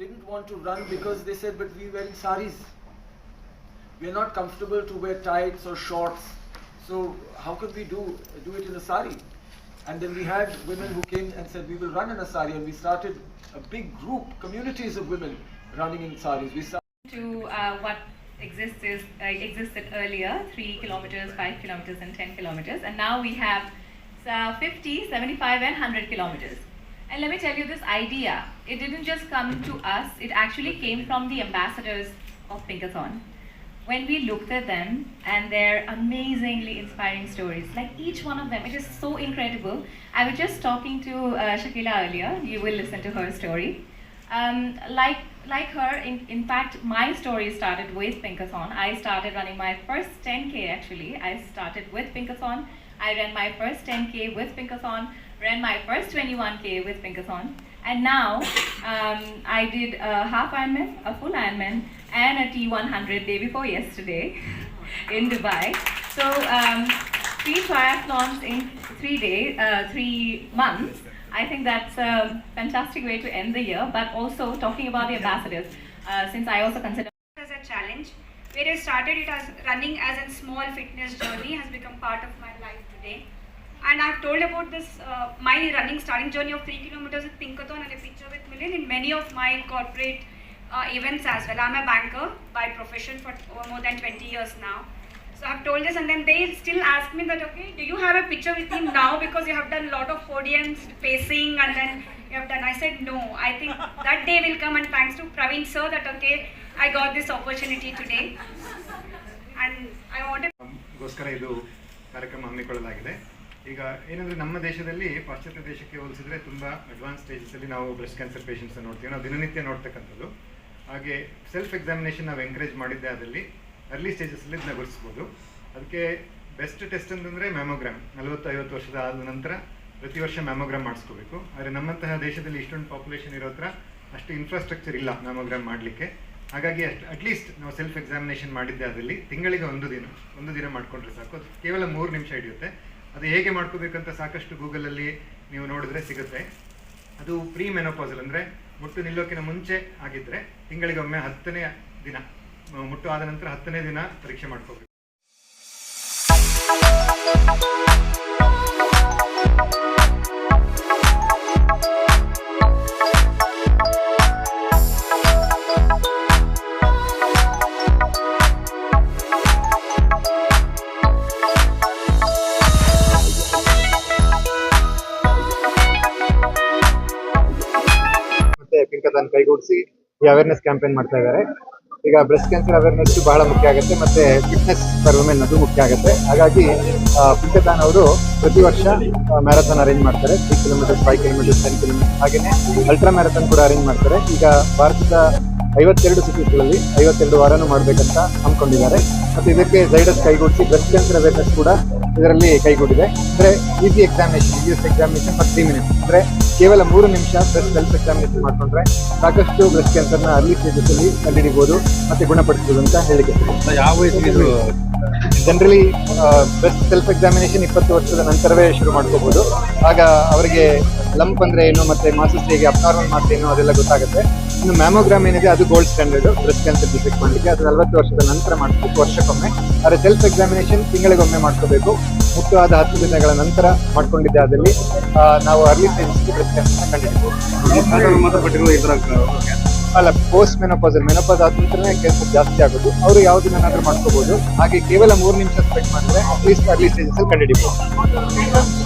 didn't want to run because they said, but we're wearing saris. We're not comfortable to wear tights or shorts. So how could we do it in a sari? And then we had women who came and said, we will run in a sari, and we started a big group, communities of women running in saris. We started to what existed earlier, 3 kilometers, 5 kilometers and 10 kilometers, and now we have 50, 75 and 100 kilometers. And let me tell you, this idea, it didn't just come to us, it actually came from the ambassadors of Pinkathon. When we looked at them and their amazingly inspiring stories, like each one of them, it is so incredible. I was just talking to Shakila earlier, you will listen to her story. Like her, in fact, my story started with Pinkathon. I started running my first 10K actually. I started with Pinkathon. I ran my first 10K with Pinkathon, ran my first 21K with Pinkathon. And now I did a half Ironman, a full Ironman, and a T100 day before yesterday in Dubai. So 3 triathlons in 3 months. I think that's a fantastic way to end the year, but also talking about the ambassadors, since I also consider as a challenge, where I started it as running as a small fitness journey has become part of my life today. And I've told about this, my running starting journey of 3 kilometers with Pinkathon and a picture with Milind in many of my corporate events as well. I'm a banker by profession for more than 20 years now. So I've told this, and then they still ask me that, okay, do you have a picture with him now because you have done a lot of podiums, pacing, and then you have done. I said no. I think that day will come, and thanks to Praveen sir that okay, I got this opportunity today, and I wanted. ಗೋಸ್ಕರ ಇದು ಕಾರ್ಯಕ್ರಮ ಹಮ್ಮಿಕೊಳ್ಳಲಾಗಿದೆ. ಈಗ ಏನಂದರೆ ನಮ್ಮ ದೇಶದಲ್ಲಿ ಪಾಶ್ಚಾತ್ಯ ದೇಶಕ್ಕೆ ಹೋಲಿಸಿದ್ರೆ ತುಂಬ ಅಡ್ವಾನ್ಸ್ ಸ್ಟೇಜಸಲ್ಲಿ ನಾವು ಬ್ರೆಸ್ಟ್ ಕ್ಯಾನ್ಸರ್ ಪೇಷಂಟ್ಸನ್ನು ನೋಡ್ತೀವಿ, ನಾವು ದಿನನಿತ್ಯ ನೋಡ್ತಕ್ಕಂಥದ್ದು. ಹಾಗೆ ಸೆಲ್ಫ್ ಎಕ್ಸಾಮಿನೇಷನ್ ನಾವು ಎಂಕರೇಜ್ ಮಾಡಿದ್ದೆ ಅದರಲ್ಲಿ ಅರ್ಲಿ ಸ್ಟೇಜಸಲ್ಲಿ ಇದನ್ನ ಗುರುತಿಸ್ಬೋದು. ಅದಕ್ಕೆ ಬೆಸ್ಟ್ ಟೆಸ್ಟ್ ಅಂತಂದರೆ ಮ್ಯಾಮೋಗ್ರಾಮ್. 40-50 ವರ್ಷದ ಆದ ನಂತರ ಪ್ರತಿ ವರ್ಷ ಮ್ಯಾಮೋಗ್ರಾಮ್ ಮಾಡಿಸ್ಕೋಬೇಕು. ಆದರೆ ನಮ್ಮಂತಹ ದೇಶದಲ್ಲಿ ಇಷ್ಟೊಂದು ಪಾಪ್ಯುಲೇಷನ್ ಇರೋ ಹತ್ರ ಅಷ್ಟು ಇನ್ಫ್ರಾಸ್ಟ್ರಕ್ಚರ್ ಇಲ್ಲ ಮ್ಯಾಮೋಗ್ರಾಮ್ ಮಾಡಲಿಕ್ಕೆ. ಹಾಗಾಗಿ ಅಟ್ಲೀಸ್ಟ್ ನಾವು ಸೆಲ್ಫ್ ಎಕ್ಸಾಮಿನೇಷನ್ ಮಾಡಿದ್ದೆ ಅದರಲ್ಲಿ ತಿಂಗಳಿಗೆ ಒಂದು ದಿನ ಮಾಡಿಕೊಂಡ್ರೆ ಸಾಕು. ಅದು ಕೇವಲ 3 ನಿಮಿಷ ಹಿಡಿಯುತ್ತೆ. ಅದು ಹೇಗೆ ಮಾಡ್ಕೋಬೇಕಂತ ಸಾಕಷ್ಟು ಗೂಗಲಲ್ಲಿ ನೀವು ನೋಡಿದ್ರೆ ಸಿಗುತ್ತೆ. ಅದು ಪ್ರೀ ಮೆನೋಪಾಸಲ್ ಅಂದರೆ ಮುಟ್ಟು ನಿಲ್ಲೋಕ್ಕಿಂತ ಮುಂಚೆ ಆಗಿದ್ದರೆ ತಿಂಗಳಿಗೊಮ್ಮೆ 10ನೇ ದಿನ, ಮುಟ್ಟು ಆದ ನಂತರ 10ನೇ ದಿನ ಪರೀಕ್ಷೆ ಮಾಡ್ಕೋಬೇಕು. ಪಿಂಕಥಾನ್ ಕೈಗೂಡಿಸಿ ಈ ಅವೇರ್ನೆಸ್ ಕ್ಯಾಂಪೇನ್ ಮಾಡ್ತಾ ಇದ್ದಾರೆ. ಈಗ ಬ್ರೆಸ್ಟ್ ಕ್ಯಾನ್ಸರ್ ಅವೇರ್ನೆಸ್ ಬಹಳ ಮುಖ್ಯ ಆಗುತ್ತೆ, ಮತ್ತೆ ಫಿಟ್ನೆಸ್ ಫಾರ್ ವುಮೆನ್ ಅದು ಮುಖ್ಯ ಆಗುತ್ತೆ. ಹಾಗಾಗಿ ಪಿಂಕಥಾನ್ ಅವರು ಪ್ರತಿ ವರ್ಷ ಮ್ಯಾರಥಾನ್ ಅರೇಂಜ್ ಮಾಡ್ತಾರೆ. 3 ಕಿಲೋಮೀಟರ್ಸ್, 5 ಕಿಲೋಮೀಟರ್ಸ್, 10 ಕಿಲೋಮೀಟರ್ಸ್, ಹಾಗೆಯೇ ಅಲ್ಟ್ರಾ ಮ್ಯಾರಥಾನ್ ಕೂಡ ಅರೇಂಜ್ ಮಾಡ್ತಾರೆ. ಈಗ ಭಾರತದ 52 ಸಿಟೀಸ್ಗಳಲ್ಲಿ 52 ವಾರನೂ ಮಾಡಬೇಕಂತ ಅಂದ್ಕೊಂಡಿದ್ದಾರೆ. ಮತ್ತು ಇದಕ್ಕೆ ಝೈಡಸ್ ಕೈಗೂಡಿಸಿ ಬ್ರೆಸ್ಟ್ ಕ್ಯಾನ್ಸರ್ ಅವೇರ್ನೆಸ್ ಕೂಡ ಇದರಲ್ಲಿ ಕೈಗೂಡಿದೆ. ಅಂದರೆ ಈಸಿ ಎಕ್ಸಾಮಿನೇಷನ್ ಫಾರ್ 3 ಮಿನಿಟ್ಸ್, ಅಂದರೆ ಕೇವಲ 3 ನಿಮಿಷ ಬ್ರೆಸ್ಟ್ ಸೆಲ್ಫ್ ಎಕ್ಸಾಮಿನೇಷನ್ ಮಾಡಿಕೊಂಡ್ರೆ ಸಾಕಷ್ಟು ಬ್ರೆಸ್ಟ್ ಕ್ಯಾನ್ಸರ್ನ ಅರ್ಲಿ ಸ್ಟೇಜಸ್ಸಲ್ಲಿ ಕಂಡುಹಿಡಿಬೋದು ಮತ್ತು ಗುಣಪಡಿಸ್ಬೋದು ಅಂತ ಹೇಳಿಕೆ. ಯಾವ ಇದು ಜನರಲಿ ಬ್ರೆಸ್ಟ್ ಸೆಲ್ಫ್ ಎಕ್ಸಾಮಿನೇಷನ್ 20 ವರ್ಷದ ನಂತರವೇ ಶುರು ಮಾಡ್ಕೋಬಹುದು. ಆಗ ಅವರಿಗೆ ಲಂಪ್ ಅಂದ್ರೆ ಏನು, ಮತ್ತೆ ಮಾಸಸ್ ಹೇಗೆ, ಅಬ್ನಾರ್ಮಲ್ ಮಾರ್ಕ್ಸ್ ಏನು ಅದೆಲ್ಲ ಗೊತ್ತಾಗುತ್ತೆ. ಇನ್ನು ಮ್ಯಾಮೋಗ್ರಾಮ್ ಏನಿದೆ ಅದು gold standard breast cancer detect ಮಾಡಲಿಕ್ಕೆ. ಅದು 40 ವರ್ಷದ ನಂತರ ಮಾಡಿಸ್ಬೇಕು, ವರ್ಷಕ್ಕೊಮ್ಮೆ. ಆದರೆ ಸೆಲ್ಫ್ ಎಕ್ಸಾಮಿನೇಷನ್ ತಿಂಗಳಿಗೊಮ್ಮೆ ಮಾಡ್ಕೋಬೇಕು. ಮುಟ್ಟು ಆದ 10 ದಿನಗಳ ನಂತರ ಮಾಡ್ಕೊಂಡಿದ್ದೆ ಆದಲ್ಲಿ ನಾವು ಅರ್ಲಿ ಸ್ಟೇಜಸ್ಗೆ ಬ್ರೆಸ್ಟ್ ಕ್ಯಾನ್ಸರ್ನ ಕಂಡುಹಿಡಿಯಬಹುದು. ಅಲ್ಲ, ಪೋಸ್ಟ್ ಮೆನೋಪಾಸ್ ಆದ ನಂತರನೇ ಕ್ಯಾನ್ಸರ್ ಜಾಸ್ತಿ ಆಗೋದು. ಅವರು ಯಾವ ದಿನನಾದ್ರೂ ಮಾಡ್ಕೋಬಹುದು. ಹಾಗೆ ಕೇವಲ 3 ನಿಮಿಷ ಸ್ಪೆಂಡ್ ಮಾಡಿದ್ರೆ ಅಟ್ಲೀಸ್ಟ್ ಅರ್ಲಿ ಸ್ಟೇಜಸ್ ಅಲ್ಲಿ ಕಂಡುಹಿಡಿಯಬಹುದು.